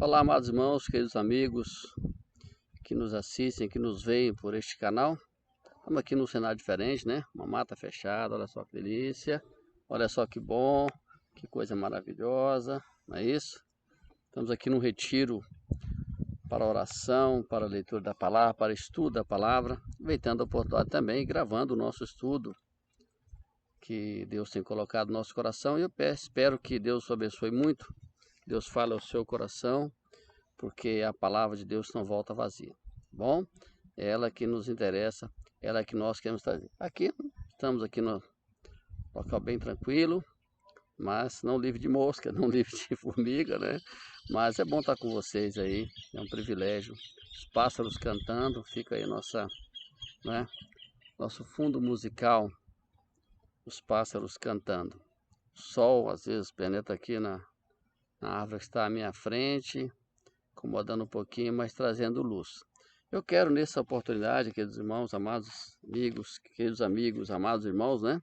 Olá, amados irmãos, queridos amigos que nos assistem, que nos veem por este canal. Estamos aqui num cenário diferente, né? Uma mata fechada, olha só que delícia. Olha só que bom, que coisa maravilhosa, não é isso? Estamos aqui num retiro para oração, para leitura da palavra, para estudo da palavra. Aproveitando a oportunidade também, gravando o nosso estudo que Deus tem colocado no nosso coração. E eu espero que Deus o abençoe muito. Deus fale ao seu coração, porque a palavra de Deus não volta vazia. Bom, é ela que nos interessa, ela que nós queremos trazer. Aqui, estamos aqui no local bem tranquilo, mas não livre de mosca, não livre de formiga, né? Mas é bom estar com vocês aí, é um privilégio. Os pássaros cantando, fica aí né? Nosso fundo musical, os pássaros cantando. O sol às vezes penetra aqui na árvore que está à minha frente, incomodando um pouquinho, mas trazendo luz. Eu quero nessa oportunidade, queridos irmãos, amados amigos, queridos amigos, amados irmãos, né?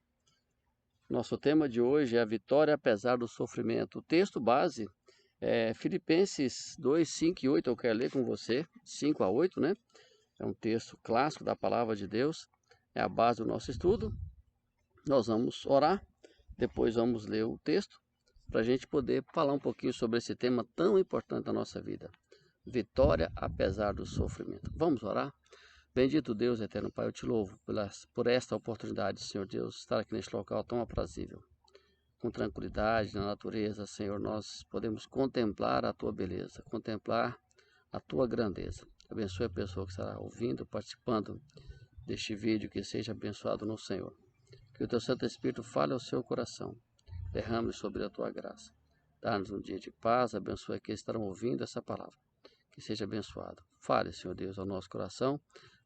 Nosso tema de hoje é a vitória apesar do sofrimento. O texto base é Filipenses 2, 5 e 8, eu quero ler com você, 5 a 8, né? É um texto clássico da palavra de Deus, é a base do nosso estudo. Nós vamos orar, depois vamos ler o texto, para a gente poder falar um pouquinho sobre esse tema tão importante da nossa vida. Vitória apesar do sofrimento. Vamos orar? Bendito Deus, eterno Pai, eu te louvo por esta oportunidade, Senhor Deus, estar aqui neste local tão aprazível. Com tranquilidade na natureza, Senhor, nós podemos contemplar a tua beleza, contemplar a tua grandeza. Abençoe a pessoa que estará ouvindo, participando deste vídeo, que seja abençoado no Senhor. Que o teu Santo Espírito fale ao seu coração, derrame sobre a tua graça. Dá-nos um dia de paz, abençoe aqueles que estarão ouvindo essa palavra. Que seja abençoado. Fale, Senhor Deus, ao nosso coração,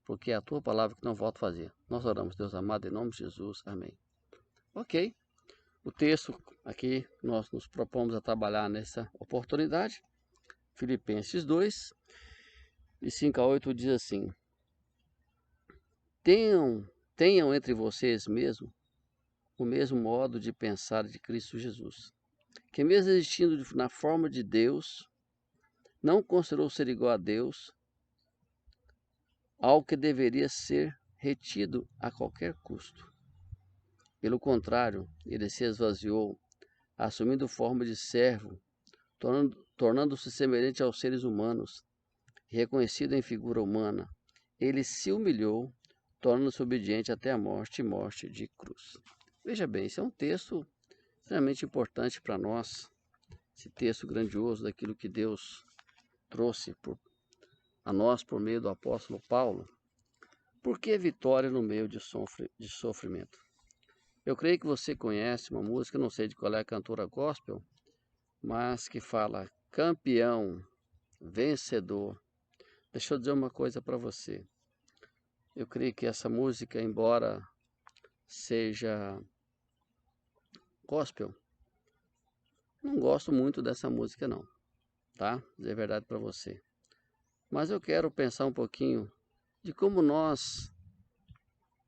porque é a tua palavra que não volta vazia. Nós oramos, Deus amado, em nome de Jesus. Amém. Ok. O texto aqui nós nos propomos a trabalhar nessa oportunidade. Filipenses 2, de 5 a 8 diz assim: Tenham entre vocês mesmo o mesmo modo de pensar de Cristo Jesus, que mesmo existindo na forma de Deus, não considerou ser igual a Deus, algo que deveria ser retido a qualquer custo. Pelo contrário, ele se esvaziou, assumindo forma de servo, tornando-se semelhante aos seres humanos, reconhecido em figura humana. Ele se humilhou, tornando-se obediente até a morte e morte de cruz. Veja bem, esse é um texto extremamente importante para nós, esse texto grandioso daquilo que Deus trouxe a nós por meio do apóstolo Paulo. Por que vitória no meio de sofrimento? Eu creio que você conhece uma música, não sei de qual é a cantora gospel, mas que fala campeão, vencedor. Deixa eu dizer uma coisa para você. Eu creio que essa música, embora seja gospel, não gosto muito dessa música não, tá? Dizer a verdade para você. Mas eu quero pensar um pouquinho de como nós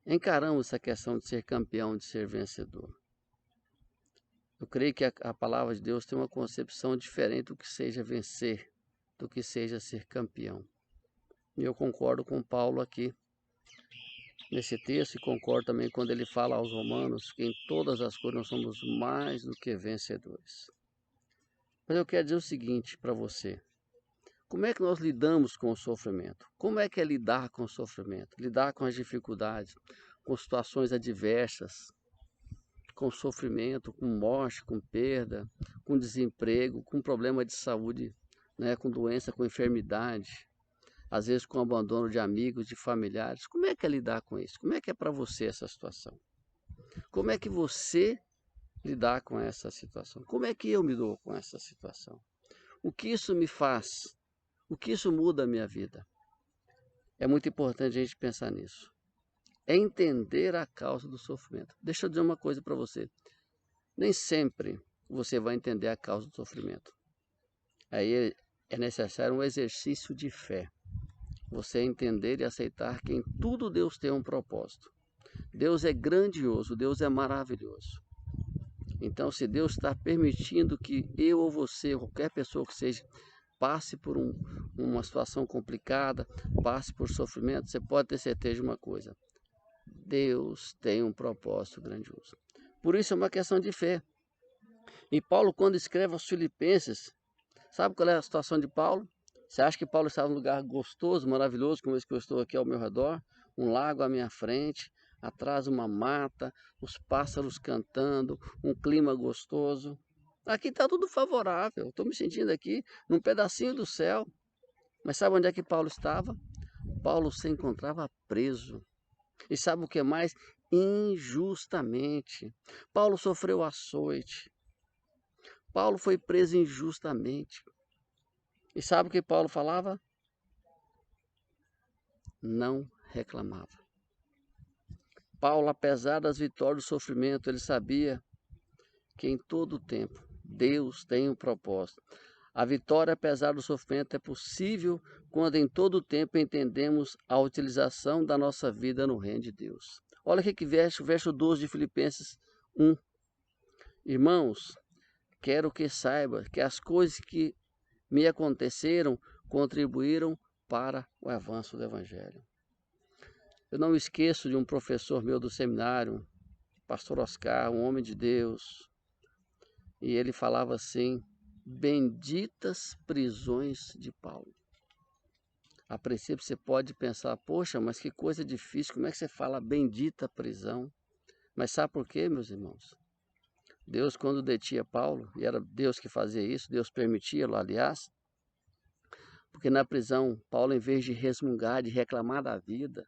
encaramos essa questão de ser campeão, de ser vencedor. Eu creio que a palavra de Deus tem uma concepção diferente do que seja vencer, do que seja ser campeão. E eu concordo com Paulo aqui, nesse texto, e concordo também quando ele fala aos romanos que em todas as coisas nós somos mais do que vencedores. Mas eu quero dizer o seguinte para você: como é que nós lidamos com o sofrimento? Como é que é lidar com o sofrimento? Lidar com as dificuldades, com situações adversas, com sofrimento, com morte, com perda, com desemprego, com problema de saúde, né, com doença, com enfermidade, às vezes com abandono de amigos, de familiares. Como é que é lidar com isso? Como é que é para você essa situação? Como é que você lidar com essa situação? Como é que eu me dou com essa situação? O que isso me faz? O que isso muda a minha vida? É muito importante a gente pensar nisso. É entender a causa do sofrimento. Deixa eu dizer uma coisa para você. Nem sempre você vai entender a causa do sofrimento. Aí é necessário um exercício de fé. Você entender e aceitar que em tudo Deus tem um propósito. Deus é grandioso, Deus é maravilhoso. Então, se Deus está permitindo que eu ou você, qualquer pessoa que seja, passe por uma situação complicada, passe por sofrimento, você pode ter certeza de uma coisa: Deus tem um propósito grandioso. Por isso é uma questão de fé. E Paulo, quando escreve aos Filipenses, sabe qual é a situação de Paulo? Você acha que Paulo estava num lugar gostoso, maravilhoso, como esse que eu estou aqui ao meu redor? Um lago à minha frente, atrás uma mata, os pássaros cantando, um clima gostoso. Aqui está tudo favorável. Estou me sentindo aqui num pedacinho do céu. Mas sabe onde é que Paulo estava? Paulo se encontrava preso. E sabe o que mais? Injustamente. Paulo sofreu açoite. Paulo foi preso injustamente. E sabe o que Paulo falava? Não reclamava. Paulo, apesar das vitórias do sofrimento, ele sabia que em todo o tempo Deus tem um propósito. A vitória, apesar do sofrimento, é possível quando em todo o tempo entendemos a utilização da nossa vida no reino de Deus. Olha o que verso 12 de Filipenses 1. Irmãos, quero que saiba que as coisas que me aconteceram contribuíram para o avanço do Evangelho. Eu não esqueço de um professor meu do seminário, pastor Oscar, um homem de Deus, e ele falava assim: benditas prisões de Paulo. A princípio você pode pensar: poxa, mas que coisa difícil, como é que você fala bendita prisão? Mas sabe por quê, meus irmãos? Deus, quando detinha Paulo, e era Deus que fazia isso, Deus permitia-lo, aliás, porque na prisão, Paulo, em vez de resmungar, de reclamar da vida,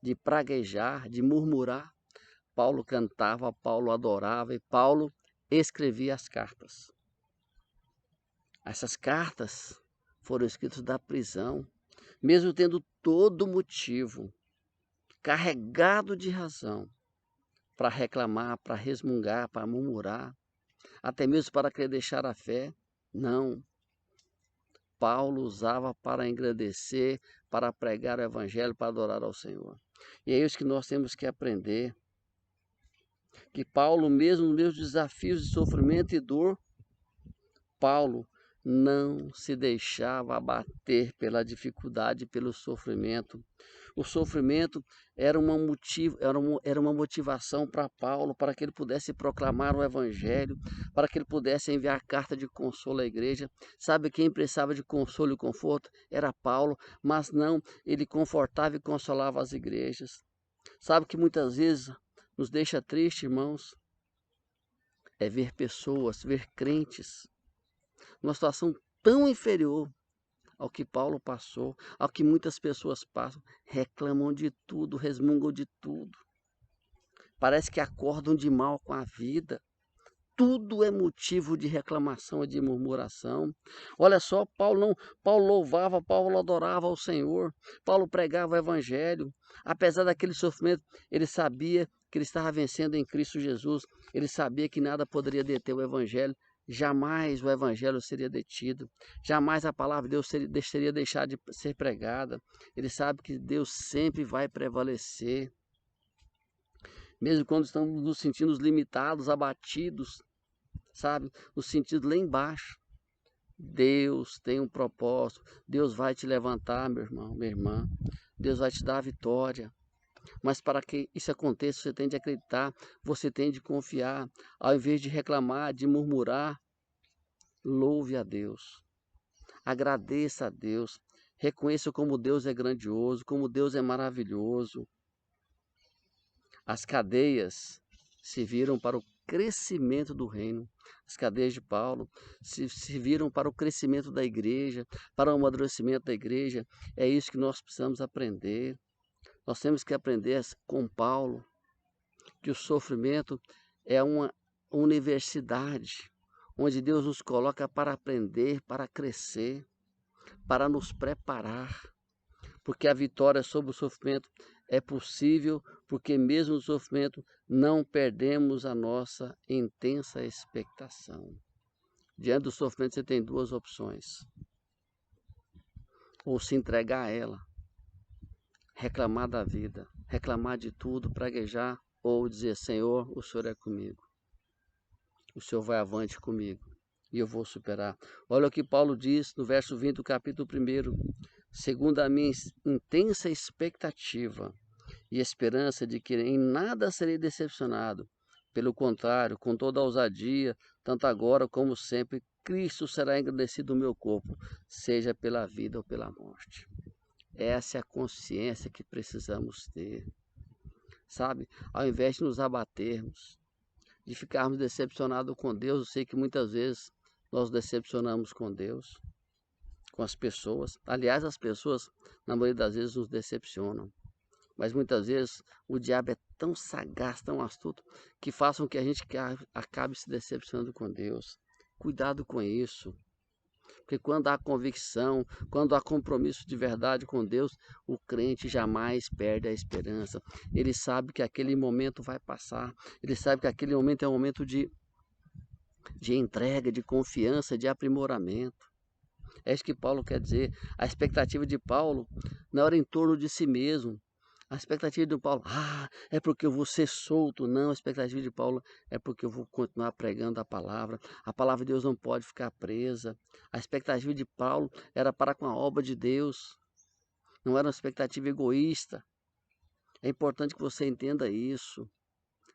de praguejar, de murmurar, Paulo cantava, Paulo adorava e Paulo escrevia as cartas. Essas cartas foram escritas da prisão, mesmo tendo todo motivo, carregado de razão, para reclamar, para resmungar, para murmurar, até mesmo para querer deixar a fé. Não. Paulo usava para engrandecer, para pregar o Evangelho, para adorar ao Senhor. E é isso que nós temos que aprender. Que Paulo, mesmo nos meus desafios de sofrimento e dor, Paulo não se deixava abater pela dificuldade, pelo sofrimento. O sofrimento era uma motivação para Paulo, para que ele pudesse proclamar o Evangelho, para que ele pudesse enviar carta de consolo à igreja. Sabe quem precisava de consolo e conforto? Era Paulo, mas não, ele confortava e consolava as igrejas. Sabe que muitas vezes nos deixa triste, irmãos? É ver pessoas, ver crentes numa situação tão inferior ao que Paulo passou, ao que muitas pessoas passam, reclamam de tudo, resmungam de tudo. Parece que acordam de mal com a vida. Tudo é motivo de reclamação e de murmuração. Olha só, Paulo louvava, Paulo adorava ao Senhor, Paulo pregava o Evangelho. Apesar daquele sofrimento, ele sabia que ele estava vencendo em Cristo Jesus. Ele sabia que nada poderia deter o Evangelho. Jamais o Evangelho seria detido. Jamais a palavra de Deus seria deixar de ser pregada. Ele sabe que Deus sempre vai prevalecer. Mesmo quando estamos nos sentindo limitados, abatidos, sabe? Nos sentidos lá embaixo. Deus tem um propósito. Deus vai te levantar, meu irmão, minha irmã. Deus vai te dar a vitória. Mas para que isso aconteça, você tem de acreditar, você tem de confiar. Ao invés de reclamar, de murmurar, louve a Deus. Agradeça a Deus. Reconheça como Deus é grandioso, como Deus é maravilhoso. As cadeias se viram para o crescimento do reino. As cadeias de Paulo se viram para o crescimento da igreja, para o amadurecimento da igreja. É isso que nós precisamos aprender. Nós temos que aprender com Paulo que o sofrimento é uma universidade, onde Deus nos coloca para aprender, para crescer, para nos preparar. Porque a vitória sobre o sofrimento é possível, porque mesmo no sofrimento não perdemos a nossa intensa expectação. Diante do sofrimento você tem duas opções: ou se entregar a ela, reclamar da vida, reclamar de tudo, praguejar, ou dizer: Senhor, o Senhor é comigo, o Senhor vai avante comigo, e eu vou superar. Olha o que Paulo diz no verso 20 do capítulo 1. Segundo a minha intensa expectativa e esperança de que em nada serei decepcionado. Pelo contrário, com toda a ousadia, tanto agora como sempre, Cristo será engrandecido no meu corpo, seja pela vida ou pela morte. Essa é a consciência que precisamos ter, sabe? Ao invés de nos abatermos, de ficarmos decepcionados com Deus, eu sei que muitas vezes nós decepcionamos com Deus, com as pessoas. Aliás, as pessoas, na maioria das vezes, nos decepcionam. Mas muitas vezes o diabo é tão sagaz, tão astuto, que façam que a gente acabe se decepcionando com Deus. Cuidado com isso. Porque quando há convicção, quando há compromisso de verdade com Deus, o crente jamais perde a esperança. Ele sabe que aquele momento vai passar. Ele sabe que aquele momento é um momento de entrega, de confiança, de aprimoramento. É isso que Paulo quer dizer. A expectativa de Paulo não era em torno de si mesmo. A expectativa de Paulo, é porque eu vou ser solto. Não, a expectativa de Paulo é porque eu vou continuar pregando a palavra. A palavra de Deus não pode ficar presa. A expectativa de Paulo era para com a obra de Deus. Não era uma expectativa egoísta. É importante que você entenda isso.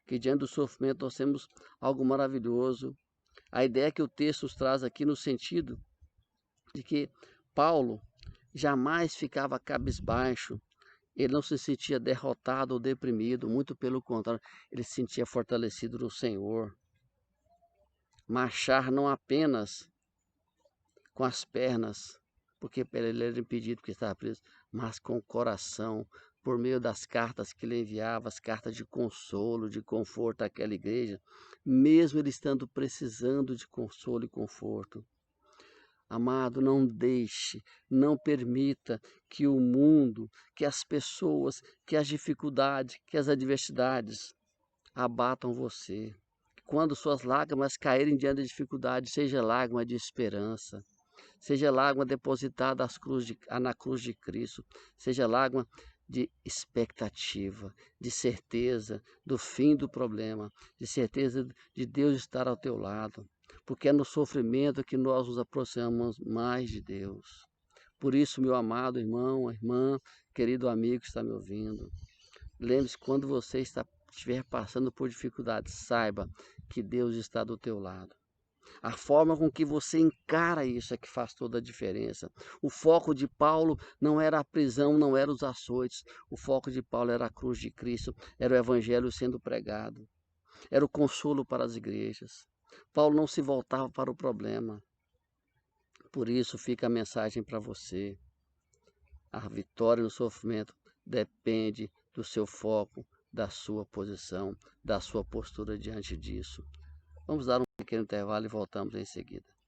Que diante do sofrimento nós temos algo maravilhoso. A ideia que o texto nos traz aqui no sentido de que Paulo jamais ficava cabisbaixo. Ele não se sentia derrotado ou deprimido, muito pelo contrário, ele se sentia fortalecido no Senhor. Marchar não apenas com as pernas, porque ele era impedido, porque estava preso, mas com o coração, por meio das cartas que ele enviava, as cartas de consolo, de conforto àquela igreja, mesmo ele estando precisando de consolo e conforto. Amado, não deixe, não permita que o mundo, que as pessoas, que as dificuldades, que as adversidades abatam você. Quando suas lágrimas caírem diante da dificuldade, seja lágrima de esperança, seja lágrima depositada na cruz de Cristo, seja lágrima de expectativa, de certeza do fim do problema, de certeza de Deus estar ao teu lado. Porque é no sofrimento que nós nos aproximamos mais de Deus. Por isso, meu amado irmão, irmã, querido amigo que está me ouvindo, lembre-se, quando você estiver passando por dificuldades, saiba que Deus está do teu lado. A forma com que você encara isso é que faz toda a diferença. O foco de Paulo não era a prisão, não eram os açoites. O foco de Paulo era a cruz de Cristo, era o evangelho sendo pregado, era o consolo para as igrejas. Paulo não se voltava para o problema. Por isso fica a mensagem para você. A vitória no sofrimento depende do seu foco, da sua posição, da sua postura diante disso. Vamos dar um pequeno intervalo e voltamos em seguida.